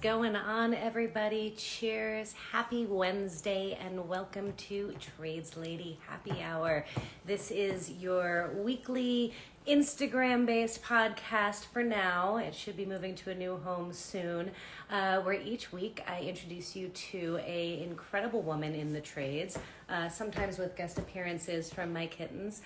going on, everybody? Cheers. Happy Wednesday and welcome to Trades Lady Happy Hour. This is your weekly Instagram-based podcast for now. It should be moving to a new home soon, where each week I introduce you to an incredible woman in the trades, sometimes with guest appearances from my kittens.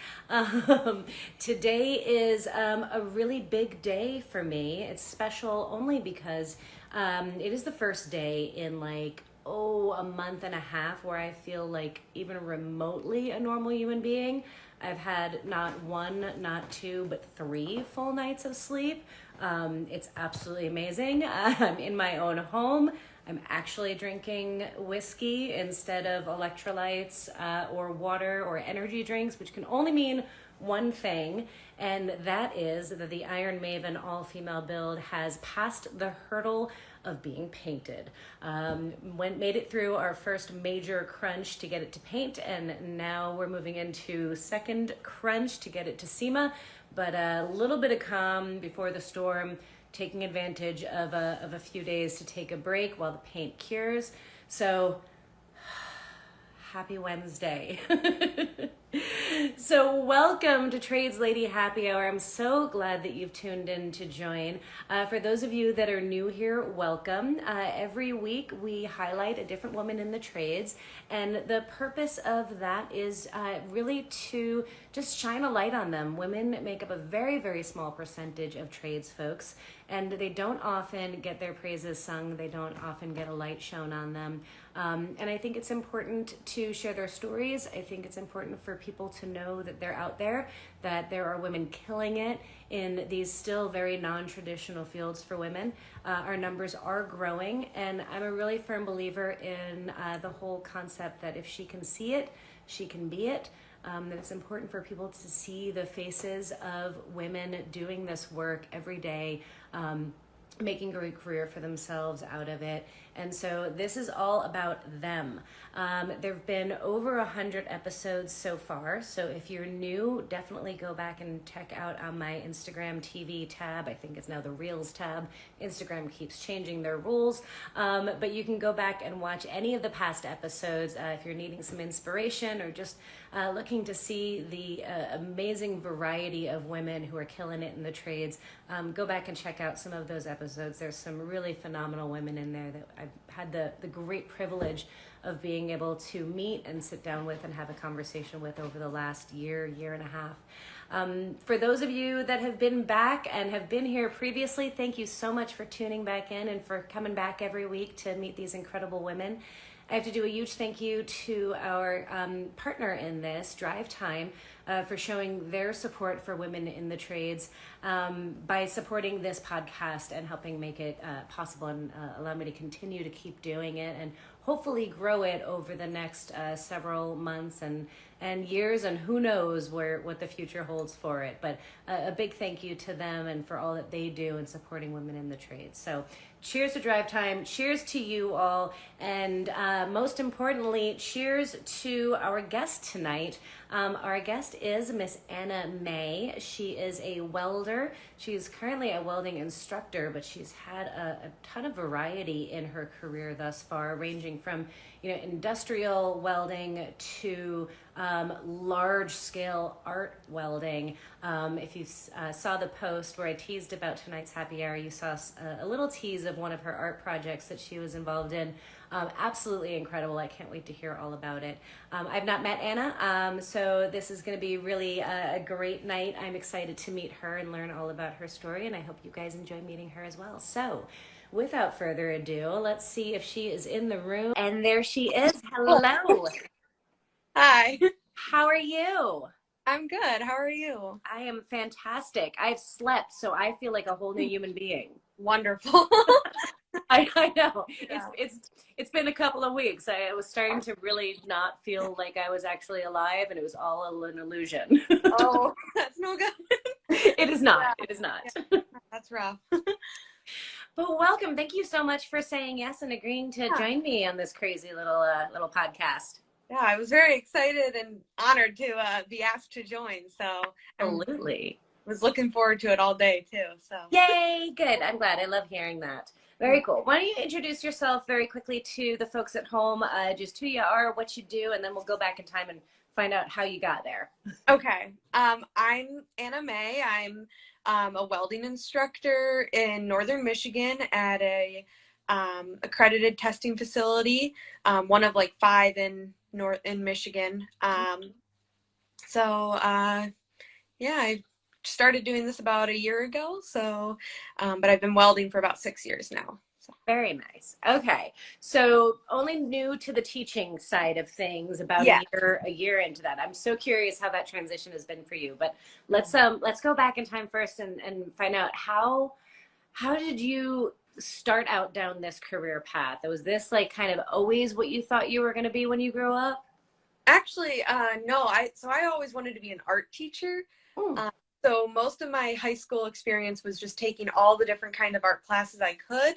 Today is a really big day for me. It's special only because it is the first day in a month and a half where I feel like even remotely a normal human being. I've had not one, not two, but 3 full nights of sleep. It's absolutely amazing. I'm in my own home. I'm actually drinking whiskey instead of electrolytes or water or energy drinks, which can only mean one thing, and that is that the Iron Maven all-female build has passed the hurdle of being painted. Made it through our first major crunch to get it to paint, and now we're moving into second crunch to get it to SEMA, but a little bit of calm before the storm, taking advantage of a few days to take a break while the paint cures. So happy Wednesday. So welcome to Trades Lady Happy Hour. I'm so glad that you've tuned in to join. For those of you that are new here, welcome. Every week we highlight a different woman in the trades, and the purpose of that is really to just shine a light on them. Women make up a very, very small percentage of trades folks, and they don't often get their praises sung. They don't often get a light shown on them. And I think it's important to share their stories. I think it's important for people to know that they're out there, that there are women killing it in these still very non-traditional fields for women. Our numbers are growing, and I'm a really firm believer in the whole concept that if she can see it, she can be it. That it's important for people to see the faces of women doing this work every day, making a great career for themselves out of it. And so this is all about them. There have been over 100 episodes so far. So if you're new, definitely go back and check out on my Instagram TV tab. I think it's now the Reels tab. Instagram keeps changing their rules. But you can go back and watch any of the past episodes if you're needing some inspiration or just looking to see the amazing variety of women who are killing it in the trades. Go back and check out some of those episodes. There's some really phenomenal women in there that I've had the great privilege of being able to meet and sit down with and have a conversation with over the last year and a half. For those of you that have been back and have been here previously, thank you so much for tuning back in and for coming back every week to meet these incredible women. I have to do a huge thank you to our partner in this, Drive Time, for showing their support for women in the trades by supporting this podcast and helping make it possible and allow me to continue to keep doing it and hopefully grow it over the next several months and years, and who knows what the future holds for it. But a big thank you to them and for all that they do in supporting women in the trades. So cheers to Drive Time, cheers to you all, and most importantly, cheers to our guest tonight. Our guest is Miss Anna May. She is a welder. She's currently a welding instructor, but she's had a ton of variety in her career thus far, ranging from industrial welding to large-scale art welding. If you saw the post where I teased about tonight's happy hour, you saw a little tease of one of her art projects that she was involved in. Absolutely incredible. I can't wait to hear all about it. I've not met Anna, so this is going to be really a great night. I'm excited to meet her and learn all about her story, and I hope you guys enjoy meeting her as well. So without further ado, let's see if she is in the room. And there she is. Hello. Hi. How are you? I'm good. How are you? I am fantastic. I've slept, so I feel like a whole new human being. Wonderful. I know. Yeah. It's been a couple of weeks. I was starting to really not feel like I was actually alive, and it was all an illusion. Oh, that's no good. It is not. Yeah. It is not. Yeah. That's rough. But welcome. Thank you so much for saying yes and agreeing to join me on this crazy little podcast. Yeah, I was very excited and honored to be asked to join. So Absolutely. I was looking forward to it all day too. So yay, good. I'm glad. I love hearing that. Very cool. Why don't you introduce yourself very quickly to the folks at home, just who you are, what you do, and then we'll go back in time and find out how you got there. Okay. I'm Anna May. I'm a welding instructor in Northern Michigan at a accredited testing facility, one of like five in Michigan. Yeah, I started doing this about a year ago. But I've been welding for about 6 years now. So. Very nice. Okay. So only new to the teaching side of things about Yeah. a year into that. I'm so curious how that transition has been for you. But let's go back in time first and find out how did you start out down this career path? Was this like kind of always what you thought you were going to be when you grew up? Actually, no. I always wanted to be an art teacher. Hmm. So most of my high school experience was just taking all the different kind of art classes I could,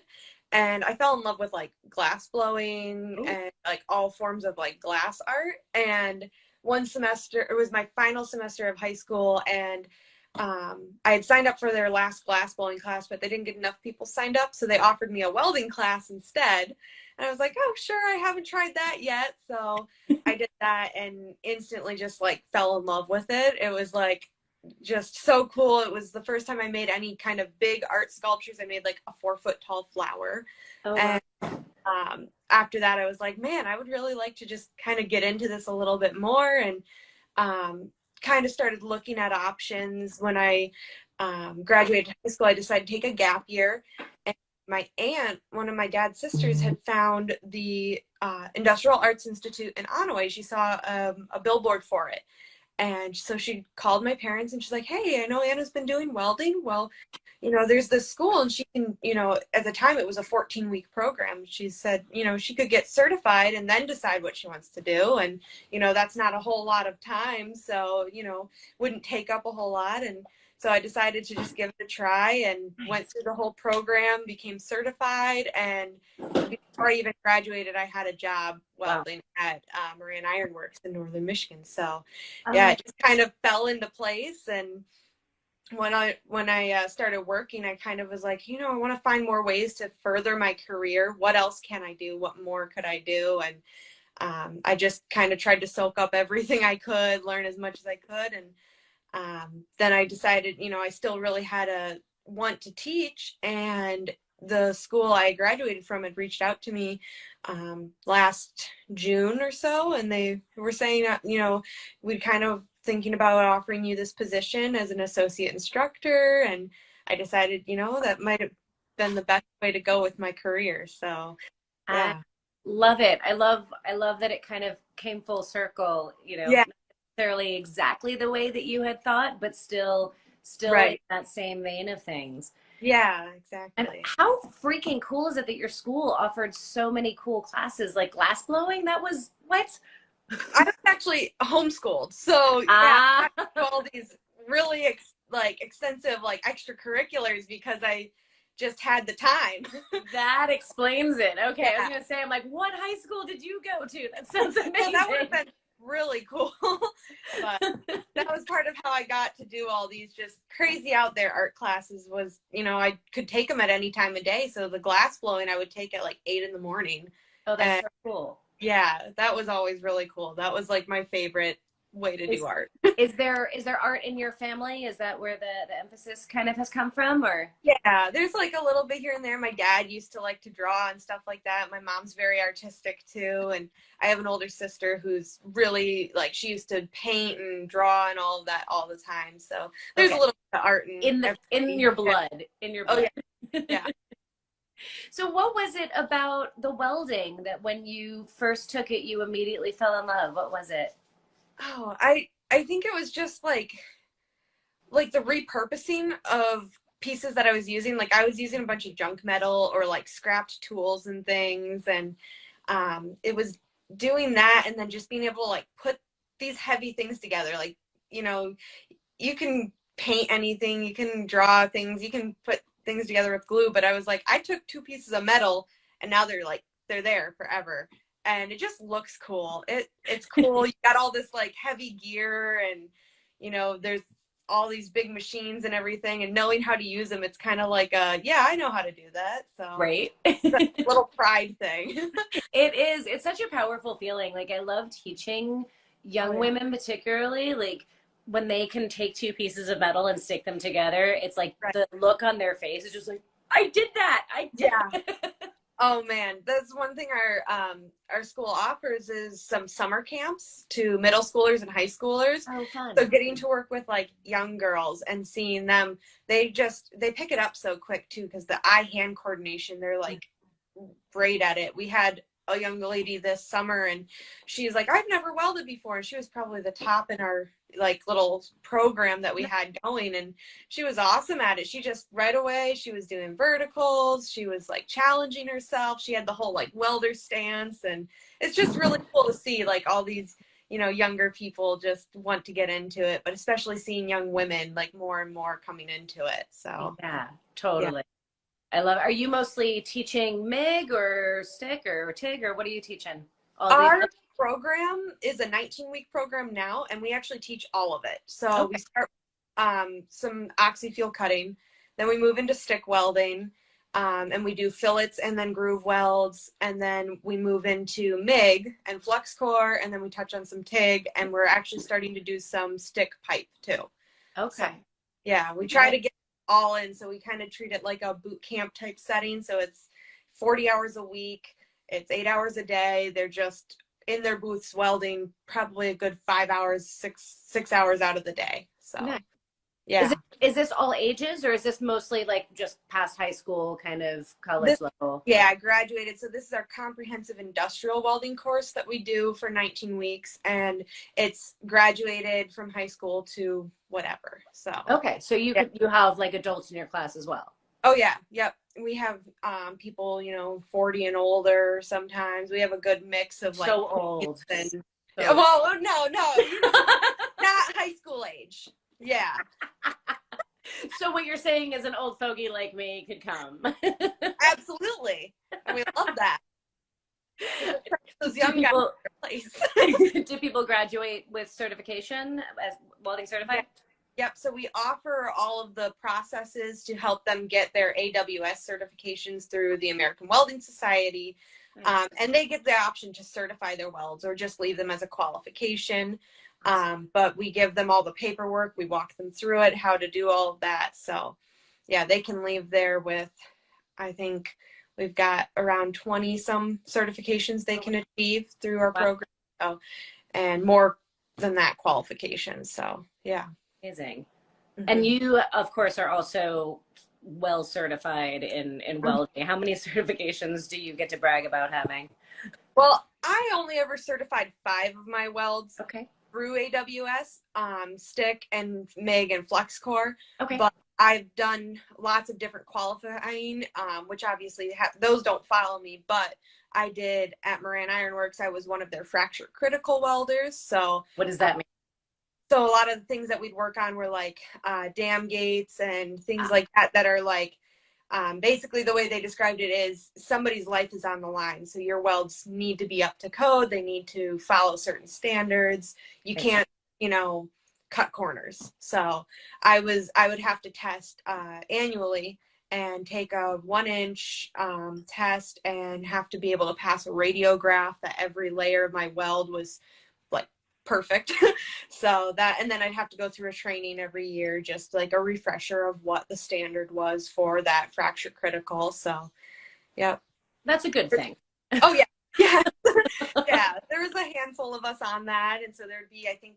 and I fell in love with like glass blowing Ooh. and like all forms of like glass art. And one semester, it was my final semester of high school, and I had signed up for their last glass blowing class, but they didn't get enough people signed up, so they offered me a welding class instead. And I was like, oh, sure, I haven't tried that yet. So I did that and instantly just like fell in love with it. It was like just so cool. It was the first time I made any kind of big art sculptures. I made like a 4-foot tall flower. Oh, wow. And after that, I was like, man, I would really like to just kind of get into this a little bit more. And kind of started looking at options. When I graduated high school, I decided to take a gap year. And my aunt, one of my dad's sisters, had found the Industrial Arts Institute in Onaway. She saw a billboard for it. And so she called my parents and she's like, hey, I know Anna's been doing welding. Well, there's this school and she can, at the time it was a 14-week program. She said, she could get certified and then decide what she wants to do. And, that's not a whole lot of time. So, wouldn't take up a whole lot. And so I decided to just give it a try and went through the whole program, became certified. And before I even graduated, I had a job welding at Marine Iron Works in Northern Michigan. So yeah, it just kind of fell into place. And when I started working, I kind of was like, I want to find more ways to further my career. What else can I do? What more could I do? And I just kind of tried to soak up everything I could, learn as much as I could. And then I decided, I still really had a want to teach. And the school I graduated from had reached out to me last June or so, and they were saying, we kind of thinking about offering you this position as an associate instructor. And I decided, that might have been the best way to go with my career. So yeah. I love it. I love that it kind of came full circle, Yeah. not necessarily exactly the way that you had thought, but still Right. in that same vein of things. Yeah, And exactly. how freaking cool is it that your school offered so many cool classes like glass blowing? That was what? I was actually homeschooled, so yeah, I do all these really extensive like extracurriculars because I just had the time. That explains it. Okay, Yeah. I was gonna say, I'm like, what high school did you go to? That sounds amazing. Well, that would have been really cool. But that was part of how I got to do all these just crazy out there art classes was, I could take them at any time of day. So the glass blowing I would take at like 8 in the morning. Oh, that's so cool. Yeah, that was always really cool. That was like my favorite way to do art. Is there art in your family? Is that where the emphasis kind of has come from, or? Yeah, there's like a little bit here and there. My dad used to like to draw and stuff like that. My mom's very artistic too. And I have an older sister who's really like, she used to paint and draw and all of that all the time. So there's a little bit of art in your blood, in your blood. Oh, yeah. Yeah. So what was it about the welding that when you first took it, you immediately fell in love? What was it? Oh, I think it was just like the repurposing of pieces that I was using. Like I was using a bunch of junk metal or like scrapped tools and things. And it was doing that and then just being able to like put these heavy things together. Like, you can paint anything, you can draw things, you can put things together with glue. But I was like, I took 2 pieces of metal and now they're there forever. And it just looks cool. It's cool. You got all this like heavy gear and, there's all these big machines and everything, and knowing how to use them, it's kind of like yeah, I know how to do that. So Right. it's a little pride thing. It is. It's such a powerful feeling. Like, I love teaching Oh young yeah. women, particularly, like when they can take two pieces of metal and stick them together. It's like Right. the look on their face is just like, I did that. I did. Yeah. Oh man, that's one thing our school offers is some summer camps to middle schoolers and high schoolers. Oh, fun. So getting to work with like young girls and seeing them, they pick it up so quick too, because the eye-hand coordination, they're like great at it. We had a young lady this summer, and she's like, I've never welded before, and she was probably the top in our like little program that we had going, and she was awesome at it. She just right away, she was doing verticals, she was like challenging herself, she had the whole like welder stance, and it's just really cool to see like all these, you know, younger people just want to get into it, but especially seeing young women like more and more coming into it. So Yeah, totally. I love it. Are you mostly teaching MIG or stick or TIG, or what are you teaching? All the our program is a 19-week program now, and we actually teach all of it. So we start some oxy-fuel cutting, then we move into stick welding, and we do fillets and then groove welds, and then we move into MIG and flux core, and then we touch on some TIG, and we're actually starting to do some stick pipe too. Okay. So, yeah, we try to get all in, so we kind of treat it like a boot camp type setting. So it's 40 hours a week, it's 8 hours a day. They're just in their booths welding probably a good 5 hours, six hours out of the day. So Nice. yeah. Is this all ages, or is this mostly like just past high school kind of college level? Yeah, I graduated. So this is our comprehensive industrial welding course that we do for 19 weeks, and it's graduated from high school to whatever. So Okay, so you have like adults in your class as well. oh yeah, yep. We have people, you know, 40 and older. Sometimes we have a good mix of like So old. and So well, no, not high school age. Yeah. So what you're saying is an old fogey like me could come. Absolutely. And we love that. Those young do people, guys in place. do people graduate with certification as welding certified? Yep. So we offer all of the processes to help them get their AWS certifications through the American Welding Society. Nice. And they get the option to certify their welds or just leave them as a qualification. But we give them all the paperwork. We walk them through it, how to do all of that. So yeah, they can leave there with, I think we've got around 20 some certifications they can achieve through our program. So, and more than that qualifications. So yeah. Amazing. And you, of course, are also well certified in welding. How many certifications do you get to brag about having? Well, I only ever certified 5 of my welds through AWS, stick and MIG and flux core. Okay. But I've done lots of different qualifying, which obviously those don't follow me, but I did at Moran Ironworks. I was one of their fracture critical welders. So what does that mean? So a lot of the things that we'd work on were like dam gates and things like that that are like, basically the way they described it is somebody's life is on the line. So your welds need to be up to code. They need to follow certain standards. You can't, you know, cut corners. So I would have to test annually and take a 1-inch test and have to be able to pass a radiograph that every layer of my weld was like perfect. So that, and then I'd have to go through a training every year, just like a refresher of what the standard was for that fracture critical. So yeah, that's a good thing. Oh yeah. Yeah. Yeah, there was a handful of us on that, and so there'd be, I think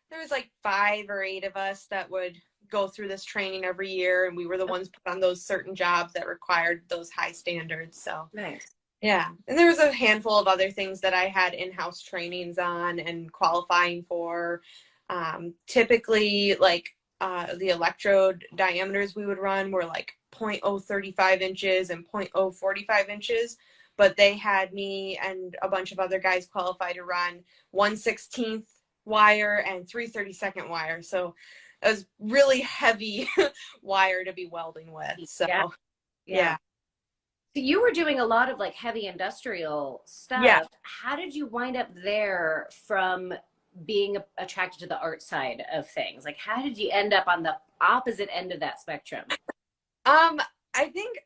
there was like 5 or 8 of us that would go through this training every year, and we were the ones put on those certain jobs that required those high standards. So nice. Yeah. And there was a handful of other things that I had in-house trainings on and qualifying for. Typically, like the electrode diameters we would run were like 0.035 inches and 0.045 inches. But they had me and a bunch of other guys qualify to run 1/16 wire and 3/32 wire. So it was really heavy wire to be welding with. So yeah. So you were doing a lot of like heavy industrial stuff. Yeah. How did you wind up there from being attracted to the art side of things? Like, how did you end up on the opposite end of that spectrum? I think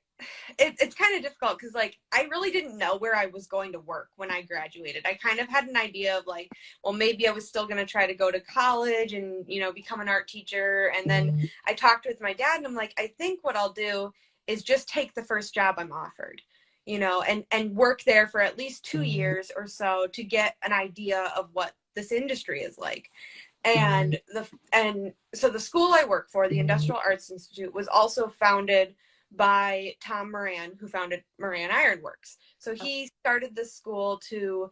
it's kind of difficult because like I really didn't know where I was going to work when I graduated. I kind of had an idea of like, well, maybe I was still going to try to go to college and, you know, become an art teacher. And then I talked with my dad and I'm like, I think what I'll do is just take the first job I'm offered, you know, and work there for at least 2 years or so to get an idea of what this industry is like. And so the school I work for, the Industrial Arts Institute, was also founded by Tom Moran, who founded Moran Iron Works. So he started this school to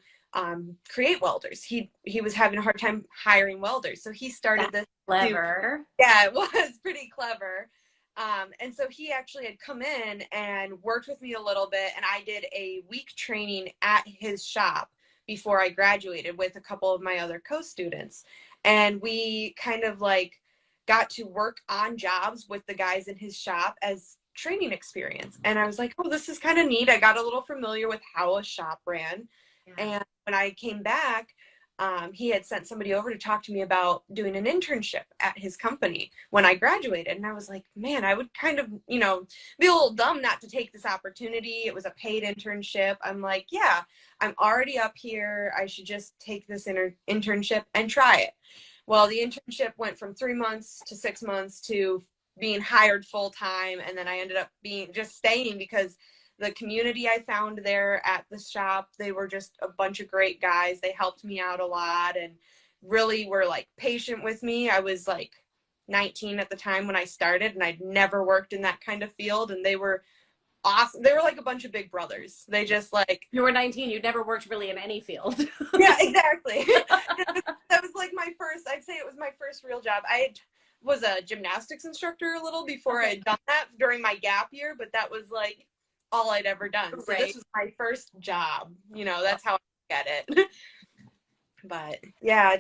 create welders. He was having a hard time hiring welders, so he started this. Clever. Yeah, it was pretty clever. And so he actually had come in and worked with me a little bit, and I did a week training at his shop before I graduated with a couple of my other co-students. And we kind of like got to work on jobs with the guys in his shop as training experience. And I was like, oh, this is kind of neat. I got a little familiar with how a shop ran. Yeah. And when I came back, he had sent somebody over to talk to me about doing an internship at his company when I graduated. And I was like, man, I would kind of, you know, be a little dumb not to take this opportunity. It was a paid internship. I'm like, yeah, I'm already up here. I should just take this internship and try it. Well, the internship went from 3 months to 6 months to being hired full time. And then I ended up just staying because the community I found there at the shop, they were just a bunch of great guys. They helped me out a lot and really were like patient with me. I was like 19 at the time when I started, and I'd never worked in that kind of field. And they were awesome. They were like a bunch of big brothers. They just like, you were 19. You'd never worked really in any field. Yeah, exactly. That was like I'd say it was my first real job. I was a gymnastics instructor a little before I had done that during my gap year, but that was like all I'd ever done. So this was my first job, you know, that's how I get it. But yeah,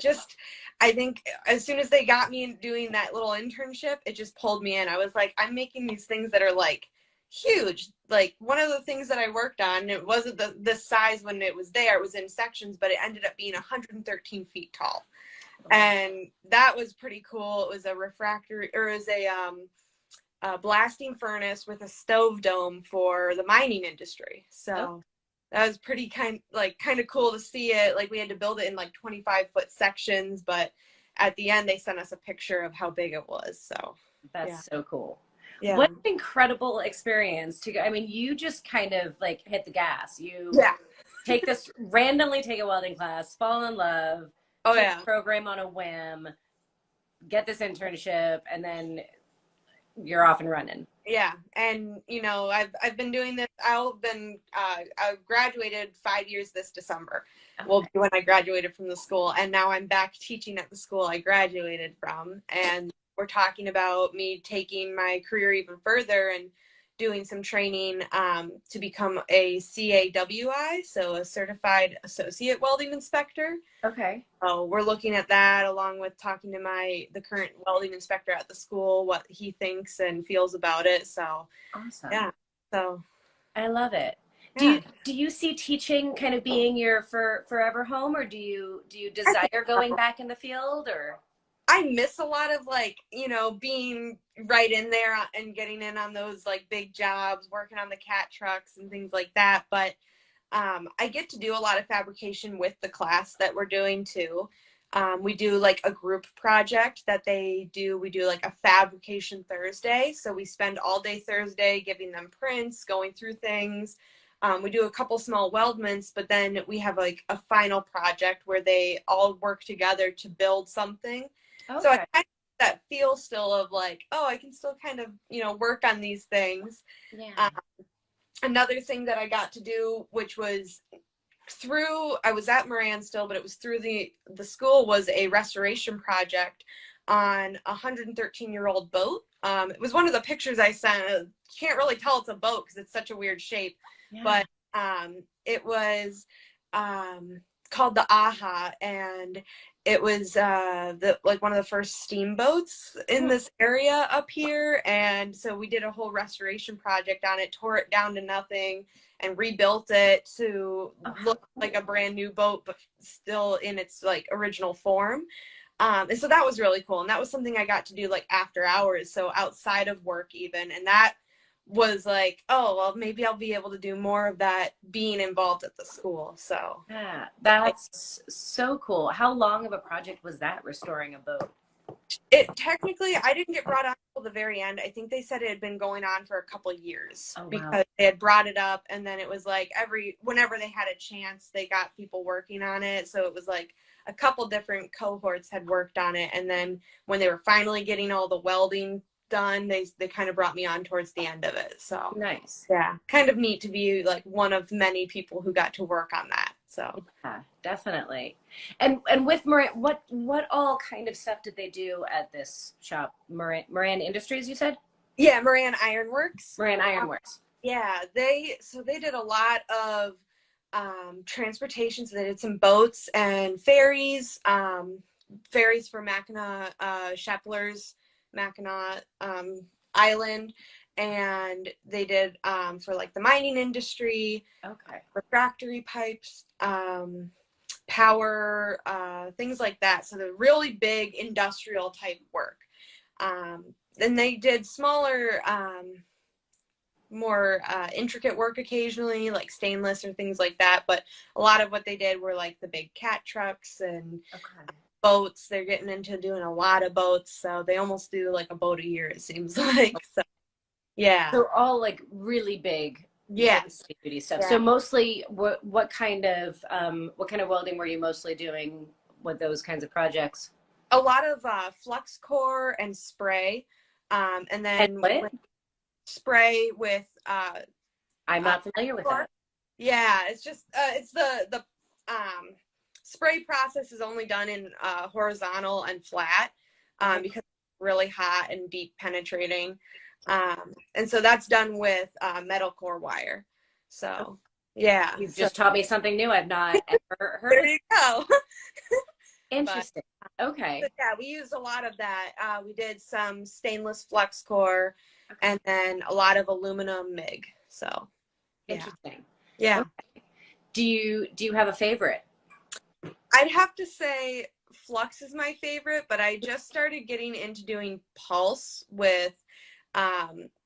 I think as soon as they got me doing that little internship, it just pulled me in. I was like, I'm making these things that are like huge. Like one of the things that I worked on, it wasn't the size when it was there, it was in sections, but it ended up being 113 feet tall. And that was pretty cool. It was a refractory, or it was a blasting furnace with a stove dome for the mining industry. So that was pretty kind of cool to see it. Like we had to build it in like 25-foot sections, but at the end they sent us a picture of how big it was. So that's so cool. Yeah. What an incredible experience to go. I mean, you just kind of like hit the gas. You randomly take a welding class, fall in love, program on a whim, get this internship, and then you're off and running. Yeah. And you know, I've been doing this. I've graduated 5 years this December. Will be when I graduated from the school, and now I'm back teaching at the school I graduated from. And we're talking about me taking my career even further and doing some training to become a CAWI, so a certified Associate Welding Instructor. Okay. So we're looking at that along with talking to the current welding inspector at the school, what he thinks and feels about it. So awesome. Yeah. So I love it. Yeah. Do you see teaching kind of being your forever home, or do you desire going back in the field, or? I miss a lot of like, you know, being right in there and getting in on those like big jobs, working on the cat trucks and things like that. But I get to do a lot of fabrication with the class that we're doing too. We do like a group project that they do. We do like a fabrication Thursday. So we spend all day Thursday giving them prints, going through things. We do a couple small weldments, but then we have like a final project where they all work together to build something. Okay. So I kind of that feel still of like, oh, I can still kind of, you know, work on these things. Yeah. Another thing that I got to do, which was I was at Moran still, but it was through the school, was a restoration project on a 113-year-old boat. It was one of the pictures I sent. You can't really tell it's a boat because it's such a weird shape, but it was called the AHA, and it was like one of the first steamboats in this area up here, and so we did a whole restoration project on it, tore it down to nothing, and rebuilt it to look like a brand new boat, but still in its like original form. And so that was really cool, and that was something I got to do like after hours, so outside of work even, and that was like, oh, well, maybe I'll be able to do more of that being involved at the school. So Yeah, that's so cool. How long of a project was that, restoring a boat? it technically, I didn't get brought on until the very end. I think they said it had been going on for a couple of years. Oh, wow. Because they had brought it up, and then it was like whenever they had a chance, they got people working on it. So it was like a couple different cohorts had worked on it, and then when they were finally getting all the welding done, they kind of brought me on towards the end of it. So nice. yeah, kind of neat to be like one of many people who got to work on that. So yeah, definitely. And with Moran, what all kind of stuff did they do at this shop? Moran Industries, you said? Yeah, Moran Ironworks. Moran Ironworks. Yeah, they did a lot of transportation. So they did some boats and ferries, ferries for Mackinac Shepler's Mackinac Island, and they did for like the mining industry, okay, refractory pipes, power, things like that. So the really big industrial type work. Then they did smaller, more intricate work occasionally, like stainless or things like that. But a lot of what they did were like the big cat trucks and boats. They're getting into doing a lot of boats, so they almost do like a boat a year, it seems like. So yeah, so all like really big, duty stuff. Yeah. So mostly, what kind of welding were you mostly doing with those kinds of projects? A lot of flux core and spray, and then spray with I'm not familiar with that. Yeah, it's just it's the spray process is only done in horizontal and flat because it's really hot and deep penetrating, and so that's done with metal core wire. So yeah, you've just taught me something new. I've not ever heard. There you go. Interesting. Okay. But yeah, we used a lot of that. We did some stainless flux core, and then a lot of aluminum MIG. So interesting. Yeah. Okay. Do you have a favorite? I'd have to say flux is my favorite, but I just started getting into doing pulse with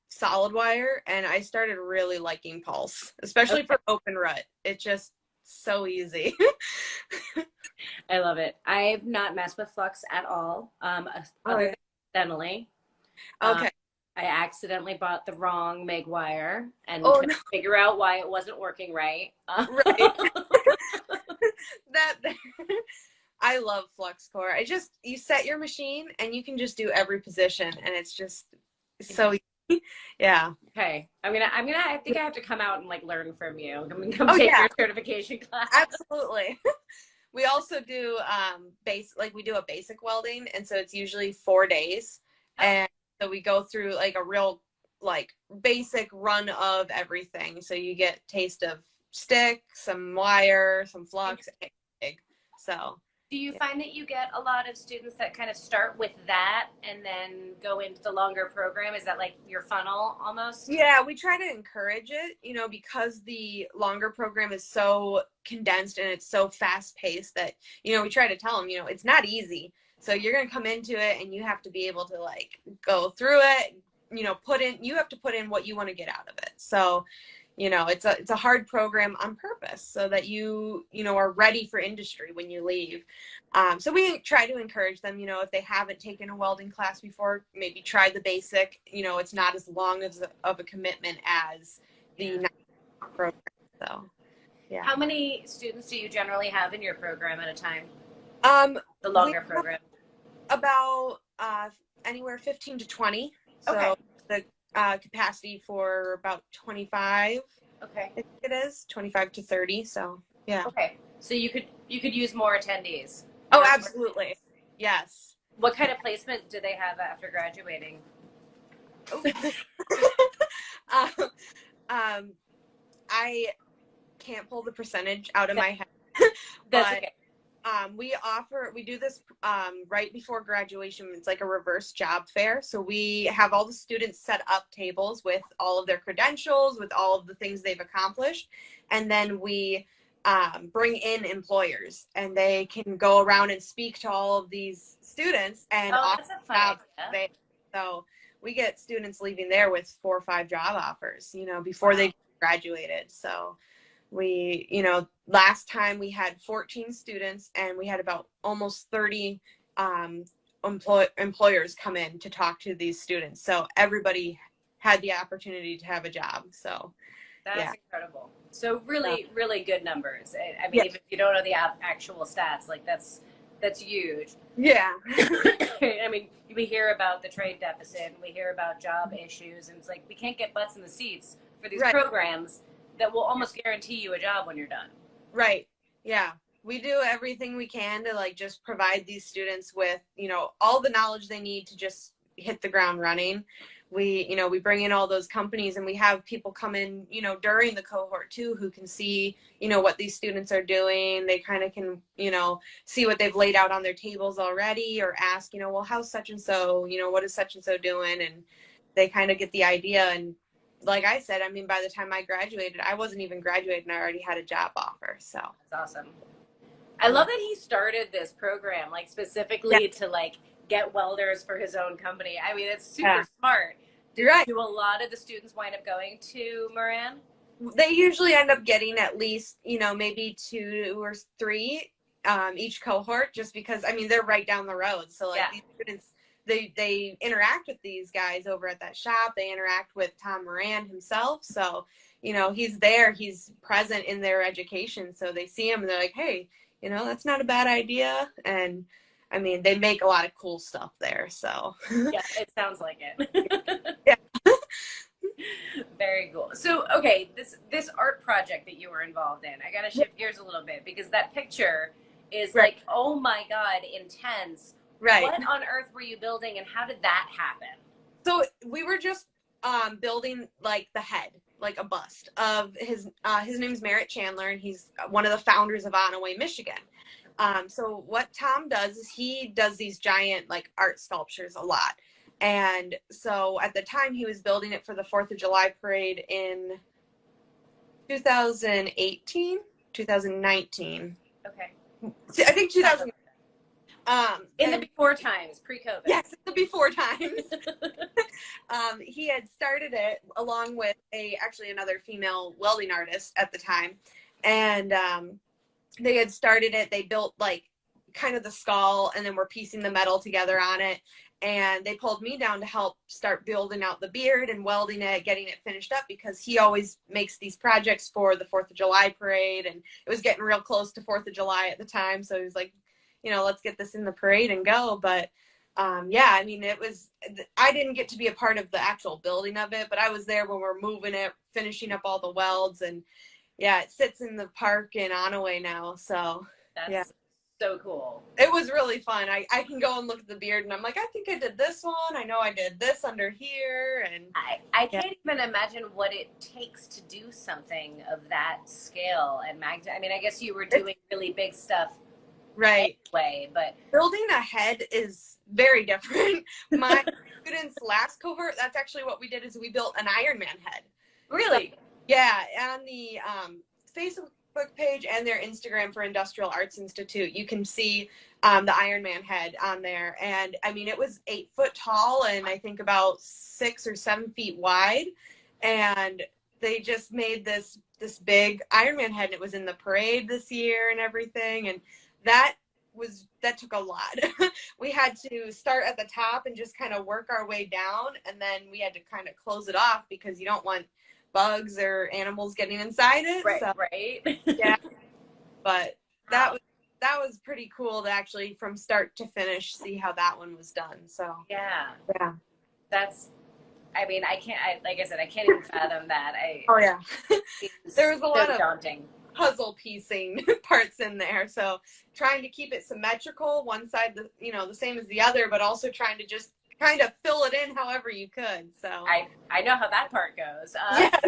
solid wire, and I started really liking pulse, especially for open rut. It's just so easy. I love it. I've not messed with flux at all. Other than accidentally. Okay. I accidentally bought the wrong MIG wire and couldn't figure out why it wasn't working right. Right. I love flux core. You set your machine and you can just do every position, and it's just so easy. Yeah. Okay. I think I have to come out and like learn from you. I'm gonna come take your certification class. Absolutely. We also do we do a basic welding, and so it's usually 4 days. And so we go through like a real like basic run of everything. So you get taste of stick, some wire, some flux, so do you find that you get a lot of students that kind of start with that and then go into the longer program? Is that like your funnel almost? Yeah, we try to encourage it, because the longer program is so condensed and it's so fast paced that, we try to tell them, it's not easy. So you're going to come into it and you have to be able to like go through it, you have to put in what you want to get out of it. So, it's a hard program on purpose so that you are ready for industry when you leave. So we try to encourage them, if they haven't taken a welding class before, maybe try the basic. It's not as long of a commitment as the program. So, yeah. How many students do you generally have in your program at a time? The longer program. About anywhere 15 to 20. So the capacity for about 25. Okay. I think it is 25 to 30. So yeah. Okay. So you could use more attendees. Oh, absolutely. Yes. What kind of placement do they have after graduating? I can't pull the percentage out of my head. That's okay. We do this right before graduation. It's like a reverse job fair. So we have all the students set up tables with all of their credentials, with all of the things they've accomplished. And then we bring in employers, and they can go around and speak to all of these students and Oh, offer that's a fun jobs. idea. So we get students leaving there with 4 or 5 job offers, before they graduated. So we, last time we had 14 students, and we had about almost 30 employers come in to talk to these students. So everybody had the opportunity to have a job. So that's incredible. So really, yeah. really good numbers. I mean, Yeah. even if you don't know the actual stats, like that's huge. Yeah. I mean, we hear about the trade deficit, and we hear about job issues, and it's like we can't get butts in the seats for these Right. programs that will almost guarantee you a job when you're done. Right. Yeah. We do everything we can to like just provide these students with, all the knowledge they need to just hit the ground running. We bring in all those companies, and we have people come in, during the cohort too, who can see, what these students are doing. They kind of can, see what they've laid out on their tables already, or ask, well, how's such and so, what is such and so doing? And they kind of get the idea. And like I said, I mean, by the time I graduated, I wasn't even graduated and I already had a job offer. So that's awesome. I love that he started this program, like specifically to like get welders for his own company. I mean, it's super smart. Do a lot of the students wind up going to Moran? They usually end up getting at least, maybe 2 or 3 each cohort, just because, I mean, they're right down the road. So like these students, they interact with these guys over at that shop. They interact with Tom Moran himself. So, he's there, he's present in their education. So they see him and they're like, hey, that's not a bad idea. And I mean, they make a lot of cool stuff there. So yeah, it sounds like it. Yeah. Very cool. So, okay, this art project that you were involved in, I got to shift gears a little bit, because that picture is like, oh my God, intense. Right. What on earth were you building, and how did that happen? So we were just building like the head, like a bust of his name's Merritt Chandler, and he's one of the founders of Onaway, Michigan. So what Tom does is he does these giant like art sculptures a lot. And so at the time he was building it for the 4th of July parade in 2018, 2019. Okay. I think 2000. In the before times, pre-COVID. Yes, in the before times. He had started it along with actually another female welding artist at the time. And they had started it. They built like kind of the skull, and then we're piecing the metal together on it. And they pulled me down to help start building out the beard and welding it, getting it finished up, because he always makes these projects for the 4th of July parade. And it was getting real close to 4th of July at the time. So he was like, let's get this in the parade and go. But I mean, I didn't get to be a part of the actual building of it, but I was there when we're moving it, finishing up all the welds. And yeah, it sits in the park in Onaway now. So that's so cool. It was really fun. I can go and look at the beard, and I'm like, I think I did this one. I know I did this under here. And I can't even imagine what it takes to do something of that scale and magnitude. I mean, I guess you were doing really big stuff right anyway, but building a head is very different. My students' last cohort, that's actually what we did, is we built an Iron Man head. Really? So, yeah, on the Facebook page and their Instagram for Industrial Arts Institute, you can see the Iron Man head on there. And I mean, it was 8 foot tall and I think about 6 or 7 feet wide. And they just made this big Iron Man head, and it was in the parade this year and everything. And that took a lot. We had to start at the top and just kind of work our way down, and then we had to kind of close it off because you don't want bugs or animals getting inside it. Right, so, right. Yeah. But that was pretty cool to actually from start to finish see how that one was done. So yeah. That's, I mean, like I said, I can't even fathom that. There was a lot of daunting puzzle piecing parts in there. So trying to keep it symmetrical, one side, the same as the other, but also trying to just kind of fill it in however you could. So I know how that part goes. Yes.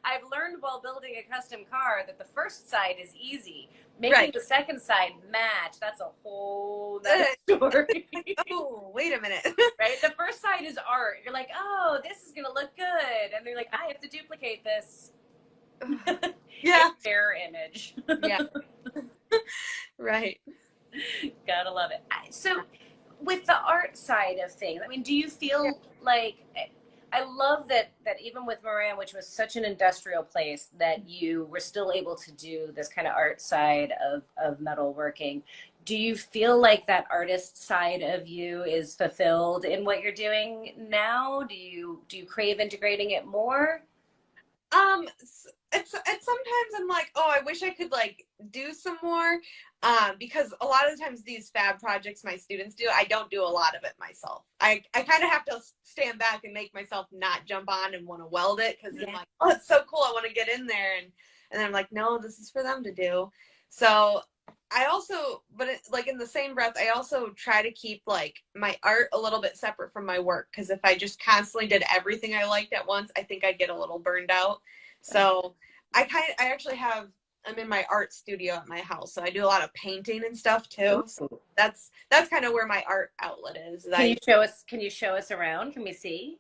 I've learned learned while building a custom car that the first side is easy. Making Right. the second side match, that's a whole nother story. Oh, wait a minute. Right? The first side is art. You're like, oh, this is going to look good. And they're like, I have to duplicate this. Yeah. Fair image. Yeah. Right. Gotta love it. So with the art side of things, I mean, do you feel like, I love that even with Moran, which was such an industrial place, that you were still able to do this kind of art side of metalworking. Do you feel like that artist side of you is fulfilled in what you're doing now? Do you crave integrating it more? It's sometimes I'm like, oh, I wish I could like do some more, because a lot of the times these fab projects my students do, I don't do a lot of it myself. I kind of have to stand back and make myself not jump on and want to weld it, because I'm like, oh, it's so cool, I want to get in there, and then I'm like, no, this is for them to do. So I also, but like in the same breath, I also try to keep like my art a little bit separate from my work, because if I just constantly did everything I liked at once, I think I'd get a little burned out. So I'm in my art studio at my house, so I do a lot of painting and stuff too. So that's kind of where my art outlet is. Can you show us around? Can we see?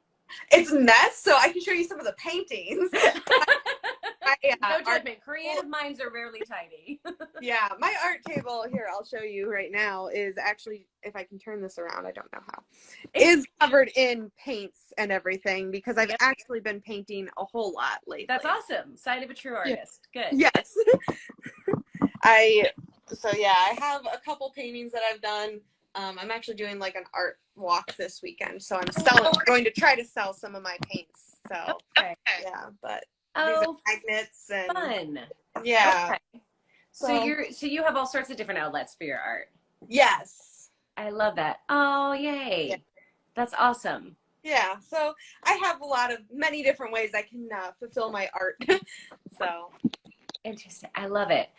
It's a mess, so I can show you some of the paintings. No judgment. Creative minds are rarely tidy. Yeah, my art table here, I'll show you right now, is actually, if I can turn this around, I don't know how, is covered in paints and everything, because I've actually been painting a whole lot lately. That's awesome. Sign of a true artist. Good. Yes. I have a couple paintings that I've done. I'm actually doing like an art walk this weekend, so I'm going to try to sell some of my paints. So yeah, but these are magnets and fun. Yeah. Okay. So you have all sorts of different outlets for your art. Yes. I love that. Oh, yay. Yeah. That's awesome. Yeah. So I have many different ways I can fulfill my art. So interesting. I love it.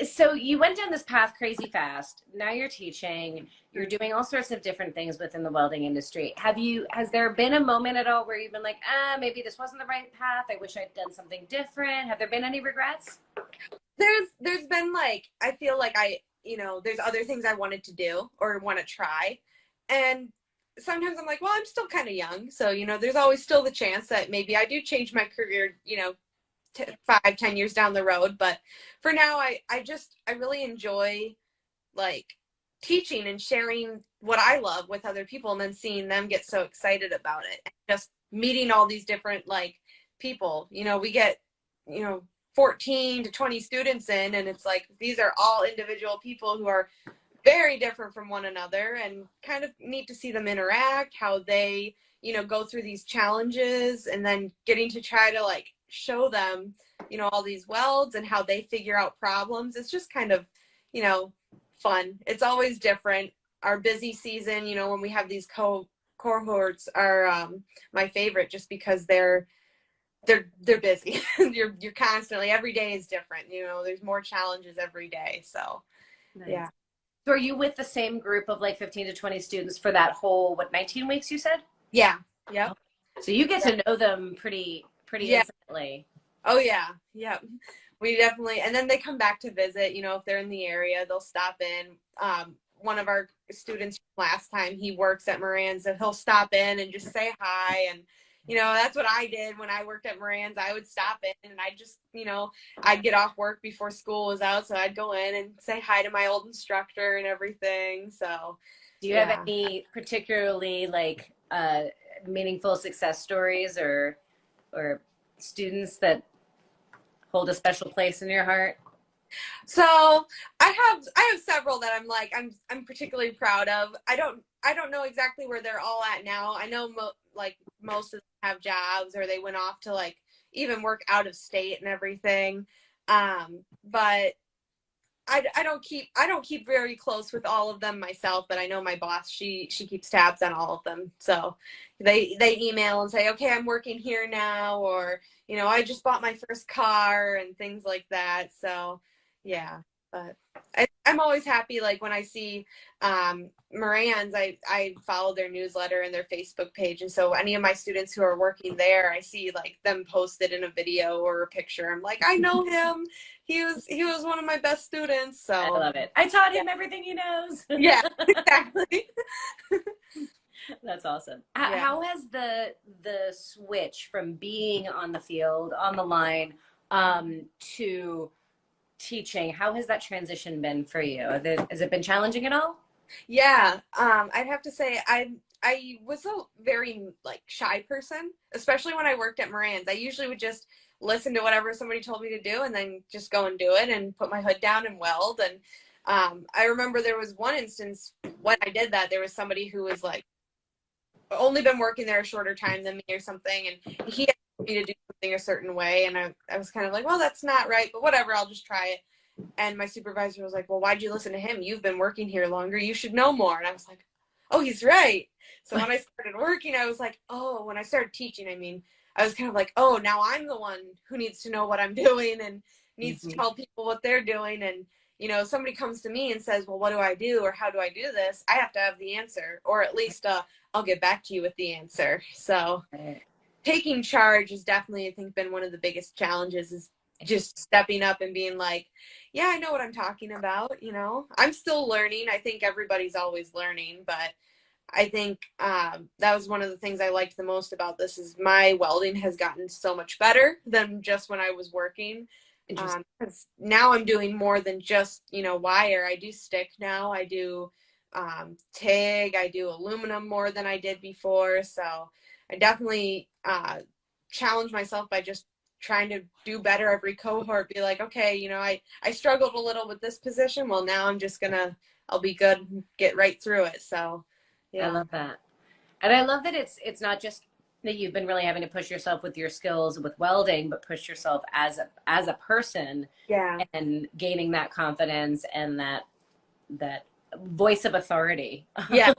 So you went down this path crazy fast. Now you're teaching. You're doing all sorts of different things within the welding industry. Has there been a moment at all where you've been like, maybe this wasn't the right path. I wish I'd done something different. Have there been any regrets? There's been like, I feel like there's other things I wanted to do or want to try. And sometimes I'm like, well, I'm still kind of young. So, there's always still the chance that maybe I do change my career, 5-10 years down the road. But for now, I really enjoy like teaching and sharing what I love with other people, and then seeing them get so excited about it, and just meeting all these different like people. We get 14 to 20 students in, and it's like these are all individual people who are very different from one another, and kind of neat to see them interact, how they go through these challenges, and then getting to try to like show them all these welds and how they figure out problems. It's just kind of fun. It's always different. Our busy season, when we have these cohorts, are my favorite, just because they're busy. you're constantly, every day is different. There's more challenges every day. So nice. Yeah. So are you with the same group of like 15 to 20 students for that whole 19 weeks you said? Yeah. Yep. So you get to know them pretty intimately. Oh yeah. Yep. We definitely, and then they come back to visit, if they're in the area, they'll stop in. One of our students last time, he works at Moran's, so he'll stop in and just say hi. And, that's what I did when I worked at Moran's. I would stop in, and I'd just, I'd get off work before school was out. So I'd go in and say hi to my old instructor and everything. So do you have any particularly like meaningful success stories or students that hold a special place in your heart? So I have several that I'm particularly proud of. I don't know exactly where they're all at now. I know most of them have jobs, or they went off to like even work out of state and everything. But I don't keep very close with all of them myself, but I know my boss, she keeps tabs on all of them. So they email and say, okay, I'm working here now, or I just bought my first car and things like that. So yeah. But I'm always happy, like when I see Moran's, I follow their newsletter and their Facebook page, and so any of my students who are working there, I see like them posted in a video or a picture. I'm like, I know him. He was one of my best students. So I love it. I taught him everything he knows. Yeah, exactly. That's awesome. Yeah. How has the switch from being on the field, on the line, to teaching, how has that transition been for you? Has it been challenging at all? Yeah, I'd have to say I was a very like shy person, especially when I worked at Moran's. I usually would just listen to whatever somebody told me to do and then just go and do it and put my hood down and weld. And I remember there was one instance when I did that, there was somebody who was like only been working there a shorter time than me or something, and he asked me to do something a certain way, and I was kind of like, well, that's not right, but whatever, I'll just try it. And my supervisor was like, well, why'd you listen to him? You've been working here longer. You should know more. And I was like, oh, he's right. So when I started working, I was like, oh, when I started teaching, I mean, I was kind of like, oh, now I'm the one who needs to know what I'm doing and needs to tell people what they're doing. And, you know, somebody comes to me and says, well, what do I do? Or how do I do this? I have to have the answer, or at least I'll get back to you with the answer. So taking charge has definitely, I think, been one of the biggest challenges, is just stepping up and being like, yeah, I know what I'm talking about. You know, I'm still learning. I think everybody's always learning, but I think that was one of the things I liked the most about this, is my welding has gotten so much better than just when I was working. Because now I'm doing more than just, you know, wire. I do stick now. I do TIG. I do aluminum more than I did before. So I definitely challenge myself by just trying to do better every cohort. Be like, okay, you know, I struggled a little with this position. Well, now I'm just I'll be good, get right through it. So yeah. I love that. And I love that it's not just that you've been really having to push yourself with your skills with welding, but push yourself as a person, Yeah. and gaining that confidence and that voice of authority. Yeah.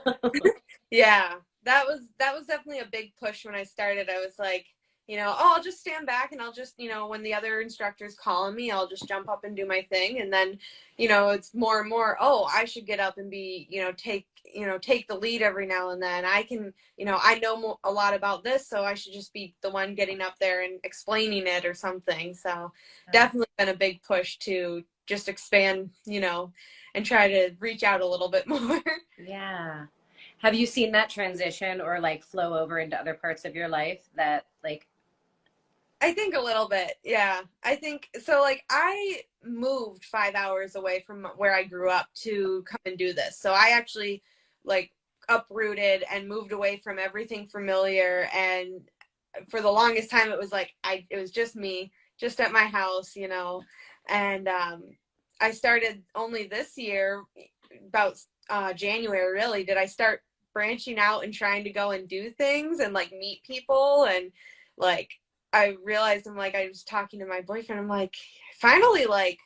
Yeah. That was definitely a big push when I started. I was like, you know, oh, I'll just stand back and I'll just, you know, when the other instructor's calling me, I'll just jump up and do my thing. And then, you know, it's more and more, oh, I should get up and be, take the lead every now and then. I can, I know a lot about this, so I should just be the one getting up there and explaining it or something. So definitely been a big push to just expand, and try to reach out a little bit more. Yeah. Have you seen that transition or like flow over into other parts of your life that like? I think a little bit. Yeah. I think so. Like, I moved 5 hours away from where I grew up to come and do this. So I actually like uprooted and moved away from everything familiar. And for the longest time, it was like, it was just me, just at my house, and I started only this year, about January, really, did I start branching out and trying to go and do things and like meet people. And like, I realized, I was talking to my boyfriend, I'm like, finally, like,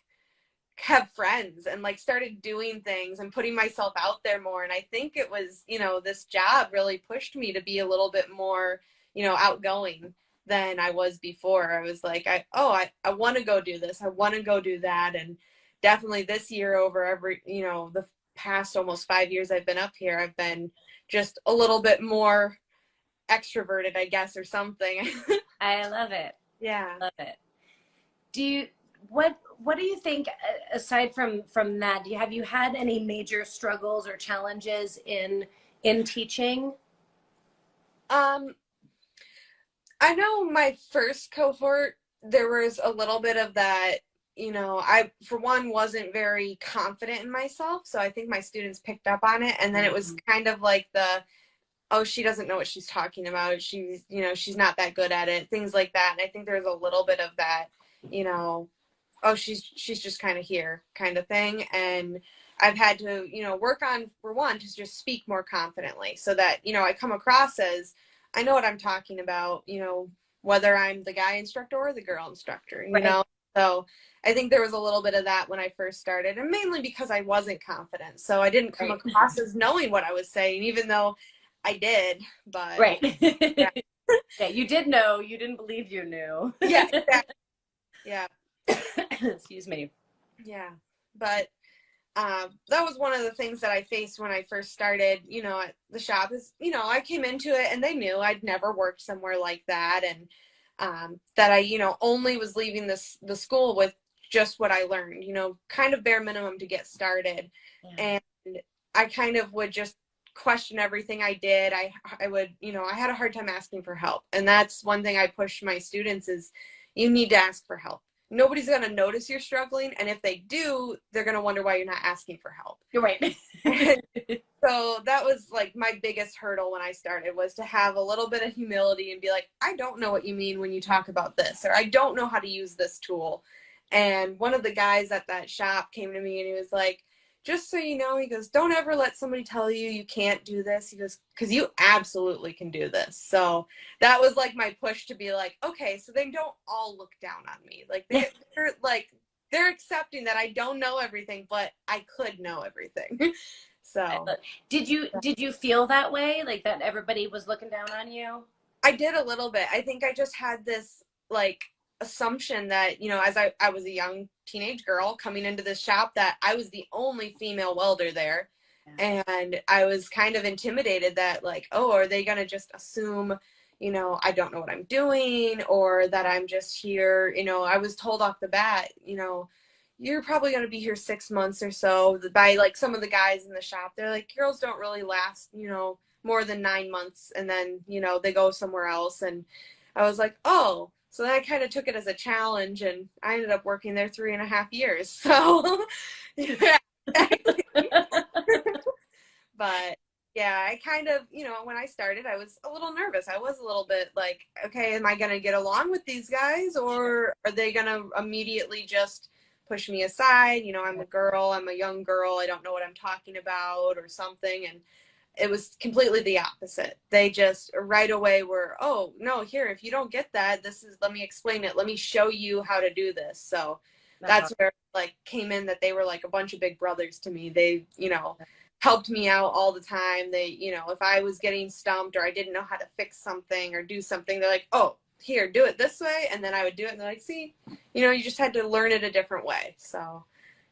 have friends and like started doing things and putting myself out there more. And I think it was, this job really pushed me to be a little bit more, outgoing than I was before. I was like, I want to go do this. I want to go do that. And definitely this year, over every, the past almost 5 years I've been up here, I've been just a little bit more extroverted, I guess, or something. I love it. Yeah. I love it. What do you think, aside from that, have you had any major struggles or challenges in teaching? I know my first cohort, there was a little bit of that, I, for one, wasn't very confident in myself. So I think my students picked up on it. And then it was kind of like oh, she doesn't know what she's talking about. She's, she's not that good at it, things like that. And I think there's a little bit of that, oh, she's just kind of here kind of thing. And I've had to, work on, for one, to just speak more confidently so that, I come across as, I know what I'm talking about, whether I'm the guy instructor or the girl instructor, you know? So I think there was a little bit of that when I first started, and mainly because I wasn't confident. So I didn't come across as knowing what I was saying, even though I did, but. Right. Yeah, you did know, you didn't believe you knew. Yeah, exactly. Yeah. Excuse me. Yeah. but that was one of the things that I faced when I first started, at the shop is, I came into it and they knew I'd never worked somewhere like that. And that I, only was leaving the school with just what I learned, kind of bare minimum to get started. Yeah. And I kind of would just question everything I did. I would, I had a hard time asking for help. And that's one thing I push my students is you need to ask for help. Nobody's going to notice you're struggling. And if they do, they're going to wonder why you're not asking for help. You're right. So that was like my biggest hurdle when I started, was to have a little bit of humility and be like, I don't know what you mean when you talk about this, or I don't know how to use this tool. And one of the guys at that shop came to me and he was like, just so you know, he goes, don't ever let somebody tell you you can't do this. He goes, because you absolutely can do this. So that was like my push to be like, okay, so they don't all look down on me. Like they're accepting that I don't know everything, but I could know everything. So did you feel that way, like that everybody was looking down on you? I did a little bit. I think I just had this like assumption that, as I was a young teenage girl coming into this shop, that I was the only female welder there. Yeah. And I was kind of intimidated that like, oh, are they going to just assume, I don't know what I'm doing, or that I'm just here. I was told off the bat, you're probably going to be here 6 months or so, by like some of the guys in the shop. They're like, girls don't really last, more than 9 months. And then, they go somewhere else. And I was like, oh, so then I kind of took it as a challenge, and I ended up working there 3.5 years. So, yeah. But yeah, I kind of, when I started, I was a little nervous. I was a little bit like, okay, am I going to get along with these guys, or are they going to immediately just push me aside? I'm a girl, I'm a young girl, I don't know what I'm talking about or something. And it was completely the opposite. They just right away were, oh, no, here, if you don't get that, let me explain it. Let me show you how to do this. So that's awesome. Where like came in, that they were like a bunch of big brothers to me. They, helped me out all the time. They, if I was getting stumped or I didn't know how to fix something or do something, they're like, oh, here, do it this way. And then I would do it. And they're like, see, you just had to learn it a different way. So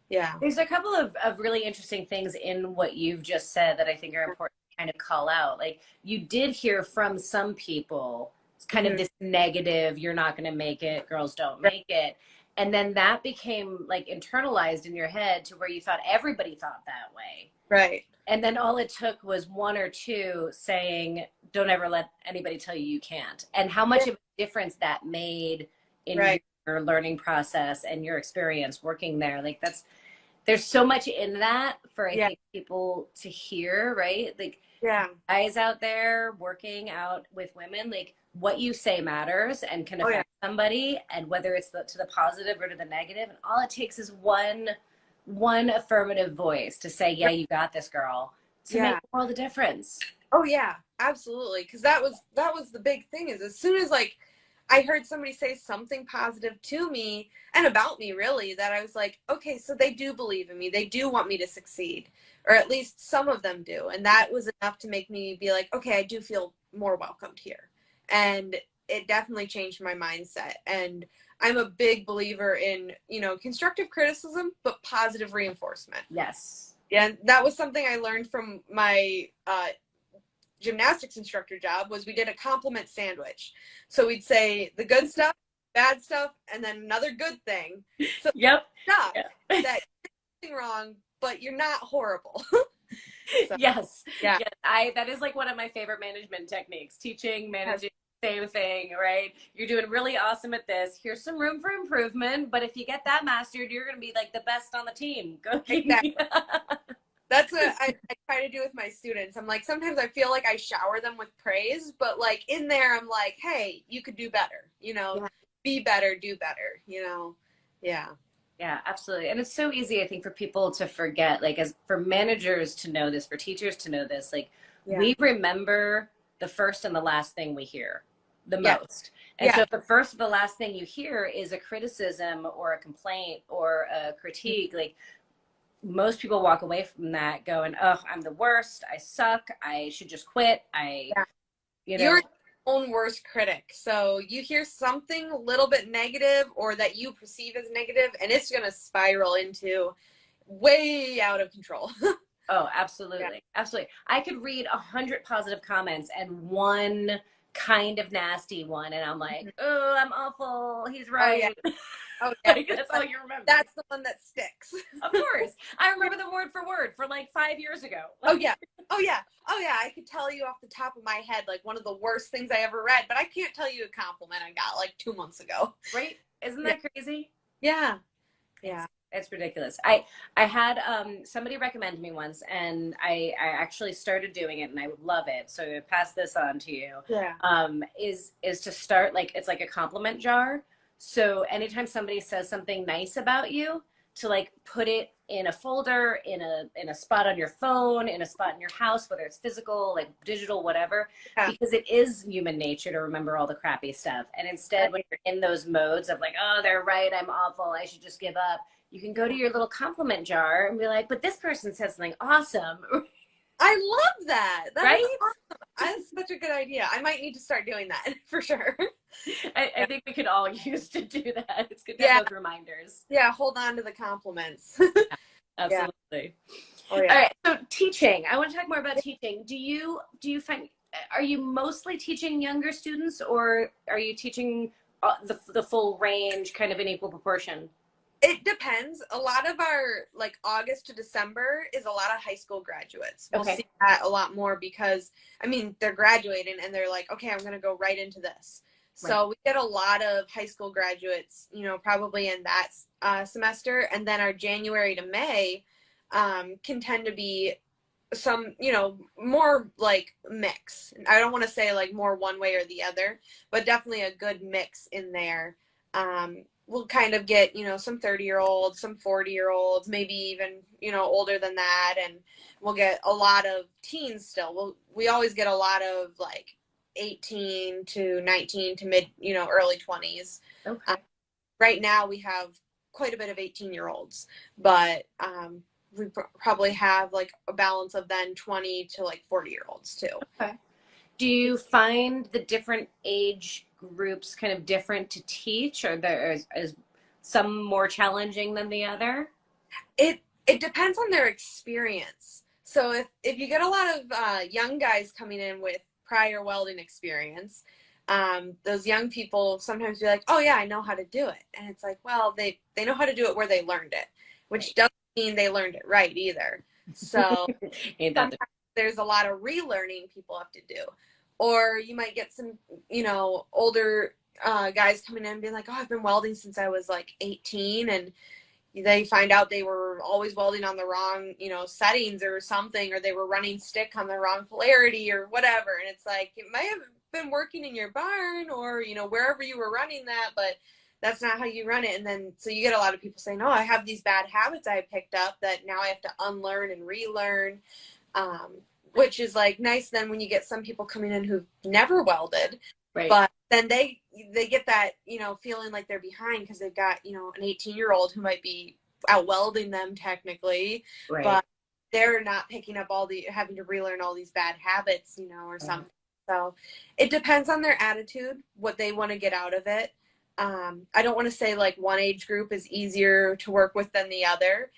yeah. There's a couple of really interesting things in what you've just said that I think are important to kind of call out. Like, you did hear from some people, it's kind of this negative, you're not going to make it, girls don't make it. And then that became like internalized in your head to where you thought everybody thought that way. Right. And then all it took was one or two saying, don't ever let anybody tell you you can't. And how much of a difference that made in your learning process and your experience working there. Like there's so much in that for, I think, people to hear, right? Like, guys out there working out with women, like, what you say matters and can affect somebody, and whether it's to the positive or to the negative. And all it takes is one affirmative voice to say, yeah, you got this, girl, to make all the difference. Oh yeah, absolutely. Because that was the big thing, is as soon as like I heard somebody say something positive to me and about me, really, that I was like, okay, so they do believe in me. They do want me to succeed, or at least some of them do. And that was enough to make me be like, okay, I do feel more welcomed here. And it definitely changed my mindset. And I'm a big believer in, constructive criticism, but positive reinforcement. Yes. Yeah, that was something I learned from my gymnastics instructor job. Was we did a compliment sandwich. So we'd say the good stuff, bad stuff, and then another good thing. So stuff that you're doing wrong, but you're not horrible. So, yes. That is like one of my favorite management techniques. Teaching, managing, same thing, right? You're doing really awesome at this. Here's some room for improvement, but if you get that mastered, you're going to be like the best on the team. Go. Exactly. That's what I try to do with my students. I'm like, sometimes I feel like I shower them with praise, but like in there, I'm like, hey, you could do better, be better, do better, Yeah, absolutely. And it's so easy, I think, for people to forget, like, as for managers to know this, for teachers to know this, like, we remember the first and the last thing we hear the most. And so if the first or the last thing you hear is a criticism or a complaint or a critique, like, most people walk away from that going, oh, I'm the worst, I suck, I should just quit. You're your own worst critic. So you hear something a little bit negative or that you perceive as negative, and it's going to spiral into way out of control. Oh, absolutely. Absolutely. I could read 100 positive comments and one kind of nasty one, and I'm like, oh, I'm awful. He's Oh yeah. right. Oh yeah. Like, that's all you remember. That's the one that sticks. Of course. I remember them word for word for like 5 years ago. Oh yeah. Oh yeah. Oh yeah. I could tell you off the top of my head like one of the worst things I ever read, but I can't tell you a compliment I got like 2 months ago. Right? Isn't that crazy? Yeah. Yeah. It's ridiculous. I had somebody recommend me once, and I actually started doing it, and I love it. So I pass this on to you. Yeah. Is to start like it's like a compliment jar. So anytime somebody says something nice about you, to like put it in a folder, in a spot on your phone, in a spot in your house, whether it's physical, like digital, whatever, because it is human nature to remember all the crappy stuff. And instead, when you're in those modes of like, oh, they're right, I'm awful, I should just give up, you can go to your little compliment jar and be like, but this person said something awesome. I love that. Right? Awesome. That's such a good idea. I might need to start doing that for sure. I think we could all use to do that. It's good to have those reminders. Yeah, hold on to the compliments. Absolutely. Oh, yeah. All right. So teaching. I want to talk more about teaching. Do you find, are you mostly teaching younger students, or are you teaching the full range kind of in equal proportion? It depends. A lot of our like August to December is a lot of high school graduates. We'll see that a lot more because I mean they're graduating and they're like, okay, I'm gonna go right into this. So we get a lot of high school graduates, you know, probably in that semester, and then our January to May can tend to be some, you know, more like mix. I don't want to say like more one way or the other, but definitely a good mix in there. We'll kind of get, you know, some 30-year-olds, some 40-year-olds, maybe even, you know, older than that. And we'll get a lot of teens still. We always get a lot of like 18 to 19 to mid, you know, early 20s. Okay. Right now we have quite a bit of 18-year-olds, but we probably have like a balance of then 20 to like 40-year-olds too. Okay. Do you find the different age groups kind of different to teach, or is some more challenging than the other? It depends on their experience. So if you get a lot of young guys coming in with prior welding experience, those young people sometimes be like, oh yeah, I know how to do it. And it's like, well, they know how to do it where they learned it, which doesn't mean they learned it right either. So there's a lot of relearning people have to do. Or you might get some, you know, older guys coming in and being like, oh, I've been welding since I was like 18, and they find out they were always welding on the wrong, you know, settings or something, or they were running stick on the wrong polarity or whatever. And it's like, it might have been working in your barn or, you know, wherever you were running that, but that's not how you run it. And then, so you get a lot of people saying, oh, I have these bad habits I picked up that now I have to unlearn and relearn. Which is like nice then when you get some people coming in who've never welded, but then they get that, you know, feeling like they're behind because they've got, you know, an 18-year-old who might be out welding them technically, but they're not picking up having to relearn all these bad habits, you know, or something. So it depends on their attitude, what they want to get out of it. I don't want to say like one age group is easier to work with than the other.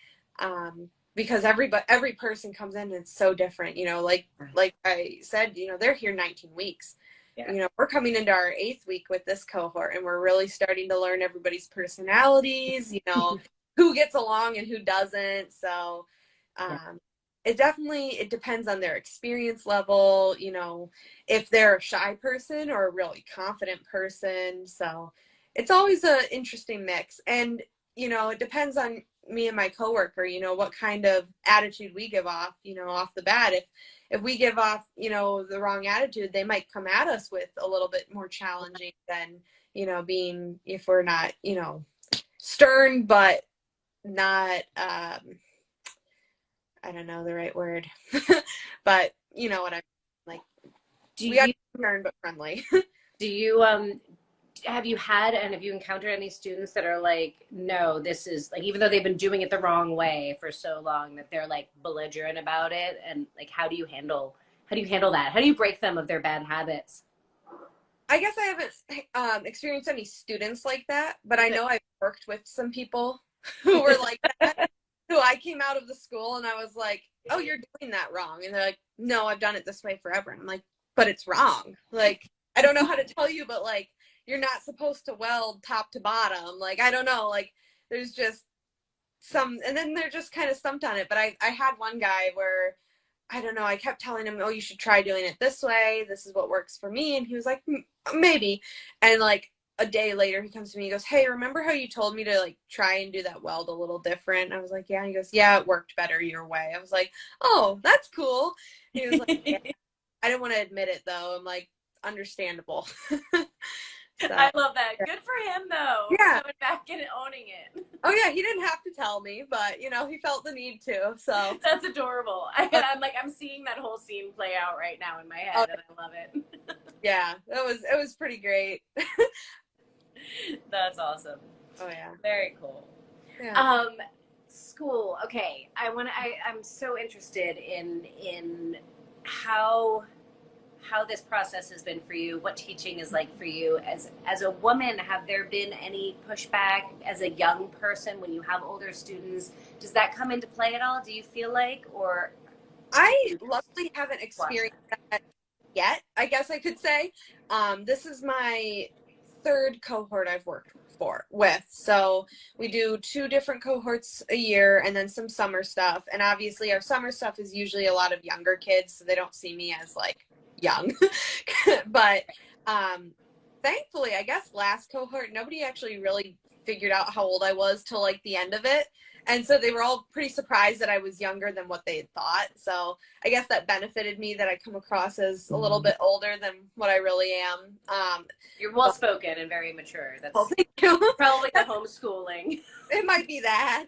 Because every person comes in and it's so different, you know, like I said, you know, they're here 19 weeks. You know, we're coming into our 8th week with this cohort, and we're really starting to learn everybody's personalities, you know, who gets along and who doesn't. So it depends on their experience level, you know, if they're a shy person or a really confident person. So it's always an interesting mix. And, you know, it depends on me and my coworker, you know, what kind of attitude we give off, you know, off the bat. If we give off, you know, the wrong attitude, they might come at us with a little bit more challenging than, you know, being, if we're not, you know, stern, but not, I don't know the right word, but you know what I mean, like, stern but friendly. Do you, have you encountered any students that are like, no, this is like, even though they've been doing it the wrong way for so long, that they're like belligerent about it? And like, how do you handle that? How do you break them of their bad habits? I guess I haven't experienced any students like that, but I know I've worked with some people who were like that. So I came out of the school and I was like, oh, you're doing that wrong. And they're like, no, I've done it this way forever. And I'm like, but it's wrong. Like, I don't know how to tell you, but like, you're not supposed to weld top to bottom. Like, I don't know. Like, there's just some, and then they're just kind of stumped on it. But I had one guy where, I don't know, I kept telling him, oh, you should try doing it this way. This is what works for me. And he was like, maybe. And like, a day later, he comes to me, he goes, hey, remember how you told me to like try and do that weld a little different? And I was like, yeah. And he goes, yeah, it worked better your way. I was like, oh, that's cool. He was like, yeah. I didn't want to admit it though. I'm like, understandable. So, I love that. Yeah. Good for him though. Yeah. Coming back and owning it. Oh yeah, he didn't have to tell me, but you know, he felt the need to. So that's adorable. I'm like, I'm seeing that whole scene play out right now in my head, and I love it. Yeah, it was pretty great. That's awesome. Oh yeah. Very cool. Yeah. School. Okay. I'm so interested in how this process has been for you, what teaching is like for you as a woman. Have there been any pushback as a young person when you have older students? Does that come into play at all? Do you feel like, or I luckily haven't experienced that yet, I guess I could say. This is my third cohort I've worked with. So we do 2 different cohorts a year and then some summer stuff. And obviously our summer stuff is usually a lot of younger kids, so they don't see me as like young. But thankfully, I guess last cohort, nobody actually really figured out how old I was till like the end of it. And so they were all pretty surprised that I was younger than what they had thought. So I guess that benefited me, that I come across as a little bit older than what I really am. You're well-spoken and very mature. That's probably the homeschooling. It might be that.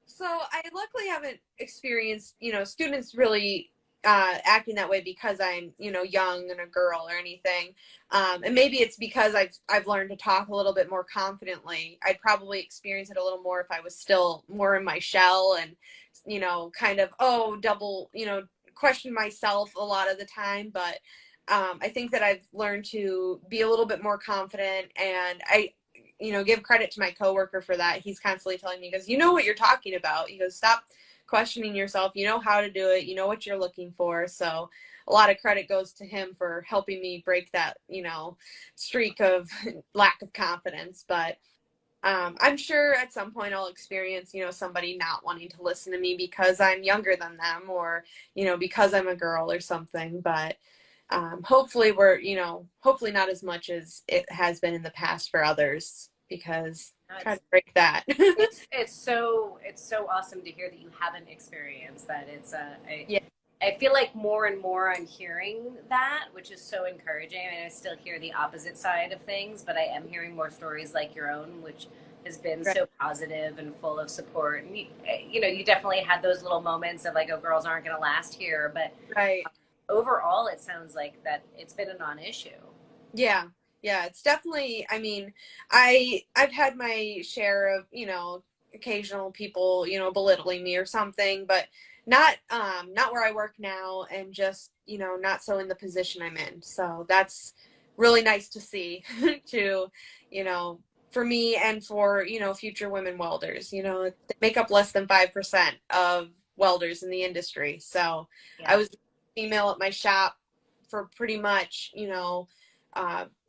So I luckily haven't experienced, you know, students really acting that way because I'm, you know, young and a girl or anything. And maybe it's because I've learned to talk a little bit more confidently. I'd probably experience it a little more if I was still more in my shell and, you know, kind of, double, you know, question myself a lot of the time. But I think that I've learned to be a little bit more confident, and I, you know, give credit to my coworker for that. He's constantly telling me, he goes, you know what you're talking about. He goes, stop questioning yourself. You know how to do it. You know what you're looking for. So a lot of credit goes to him for helping me break that, you know, streak of lack of confidence. But I'm sure at some point I'll experience, you know, somebody not wanting to listen to me because I'm younger than them, or, you know, because I'm a girl or something. But hopefully hopefully not as much as it has been in the past for others, because try to break that. it's so awesome to hear that you haven't experienced that. I feel like more and more I'm hearing that, which is so encouraging. I mean, I still hear the opposite side of things, but I am hearing more stories like your own, which has been so positive and full of support. And you know, you definitely had those little moments of like, oh, girls aren't going to last here, but overall, it sounds like that it's been a non-issue. Yeah. Yeah, it's definitely, I mean, I've had my share of, you know, occasional people, you know, belittling me or something, but not where I work now, and just, you know, not so in the position I'm in. So that's really nice to see to, you know, for me and for, you know, future women welders. You know, they make up less than 5% of welders in the industry. So I was female at my shop for pretty much, you know,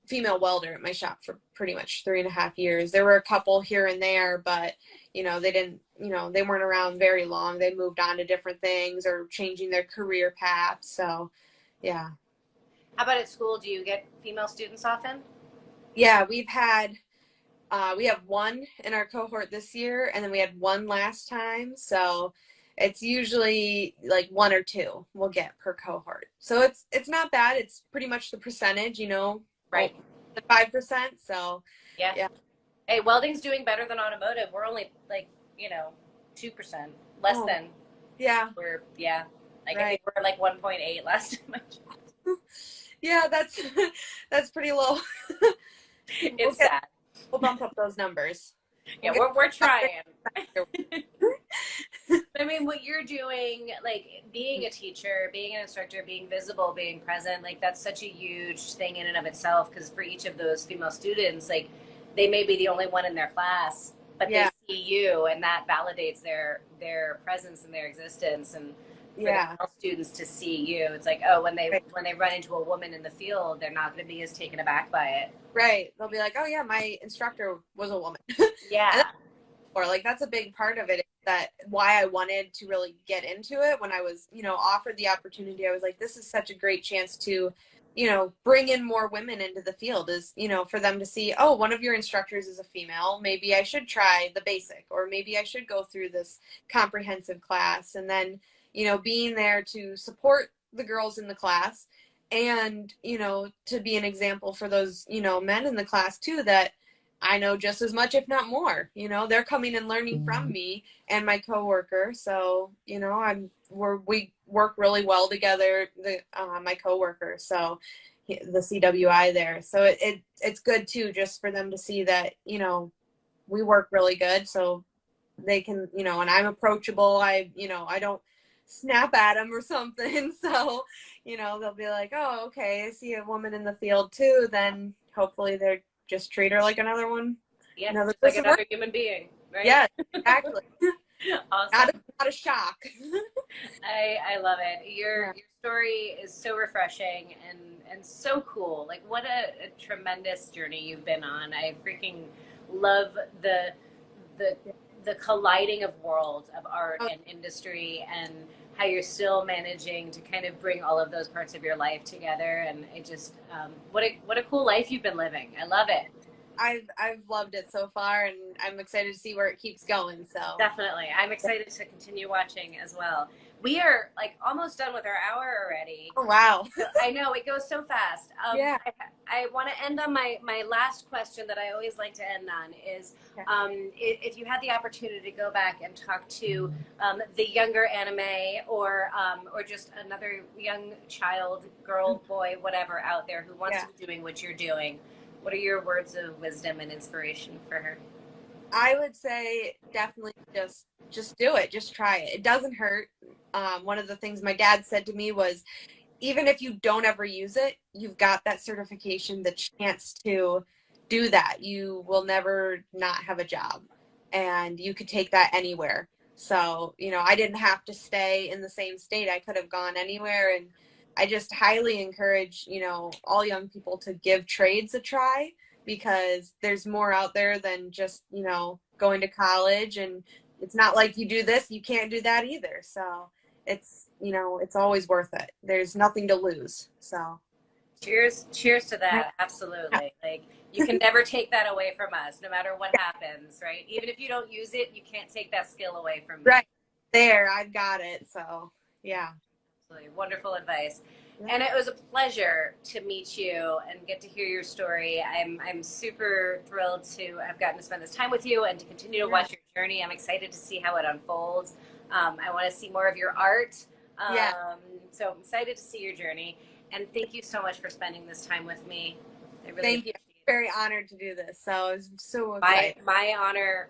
female welder at my shop for pretty much 3.5 years. There were a couple here and there, but, you know, they weren't around very long. They moved on to different things or changing their career path. So, yeah. How about at school? Do you get female students often? Yeah, we have one in our cohort this year, and then we had one last time. So it's usually like 1 or 2 we'll get per cohort. So it's not bad. It's pretty much the percentage, you know. Right. The 5%. So yeah. Hey, welding's doing better than automotive. We're only like, you know, 2% less than. Yeah. I think we're like 1.8 last time I checked. Yeah, that's pretty low. It's sad. We'll bump up those numbers. Yeah, we're trying. I mean, what you're doing, like being a teacher, being an instructor, being visible, being present, like that's such a huge thing in and of itself. Because for each of those female students, like they may be the only one in their class, but they see you, and that validates their presence and their existence. And for the Yeah. male students to see you, it's like, oh, when Right. they run into a woman in the field, they're not going to be as taken aback by it. Right. They'll be like, oh yeah, my instructor was a woman. And Yeah. or like that's a big part of it, that why I wanted to really get into it. When I was, offered the opportunity, I was like, this is such a great chance to, bring in more women into the field, is, for them to see, oh, one of your instructors is a female, maybe I should try the basic, or maybe I should go through this comprehensive class. And then, being there to support the girls in the class, and, to be an example for those, men in the class too, that I know just as much, if not more. They're coming and learning from me and my coworker. So, we work really well together. My coworker, so the CWI there. So it's good too, just for them to see that we work really good. So they can, and I'm approachable. I don't snap at them or something. So, they'll be like, oh, okay, I see a woman in the field too. Then hopefully they're just treat her like another one. Yeah, Another like another human being, right? Yeah, exactly. Awesome. Not a shock. I love it. Your story is so refreshing and so cool. Like, what a tremendous journey you've been on. I freaking love the the colliding of worlds of art and industry, and how you're still managing to kind of bring all of those parts of your life together. And it just what a cool life you've been living. I love it. I've loved it so far, and I'm excited to see where it keeps going. So Definitely, I'm excited to continue watching as well. We are like almost done with our hour already. Oh wow! I know it goes so fast. Yeah. I want to end on my last question that I always like to end on is, if you had the opportunity to go back and talk to the younger anime, or just another young child, girl, boy, whatever out there who wants to be doing what you're doing, what are your words of wisdom and inspiration for her? I would say definitely just do it. Just try it. It doesn't hurt. One of the things my dad said to me was, even if you don't ever use it, you've got that certification, the chance to do that. You will never not have a job, and you could take that anywhere. So, I didn't have to stay in the same state. I could have gone anywhere. And I just highly encourage, all young people to give trades a try, because there's more out there than just, going to college. And it's not like you do this, you can't do that either. So it's, it's always worth it. There's nothing to lose. So cheers to that. Absolutely. Like, you can never take that away from us, no matter what happens, right? Even if you don't use it, you can't take that skill away from me. Right there, I've got it. So yeah. Absolutely. Wonderful advice. And it was a pleasure to meet you and get to hear your story. I'm super thrilled to have gotten to spend this time with you and to continue to watch your journey. I'm excited to see how it unfolds. I want to see more of your art. So I'm excited to see your journey. And thank you so much for spending this time with me. I really Thank you. Very honored to do this. So I was so excited. My honor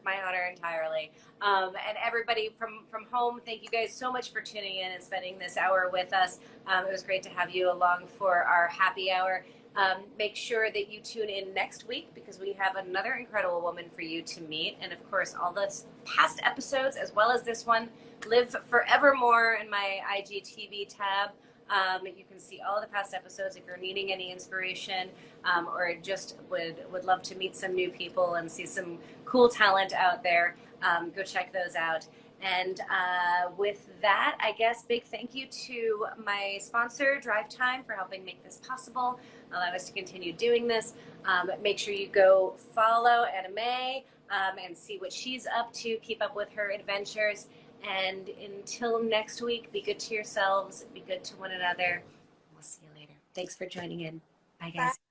entirely. And everybody from home, thank you guys so much for tuning in and spending this hour with us. It was great to have you along for our happy hour. Make sure that you tune in next week, because we have another incredible woman for you to meet. And of course, all the past episodes, as well as this one, live forevermore in my IGTV tab. You can see all the past episodes if you're needing any inspiration, or just would love to meet some new people and see some cool talent out there. Go check those out. And with that, I guess big thank you to my sponsor, Drive Time, for helping make this possible, allow us to continue doing this. Make sure you go follow Anime and see what she's up to. Keep up with her adventures. And until next week, be good to yourselves, be good to one another. We'll see you later. Thanks for joining in. Bye, guys. Bye.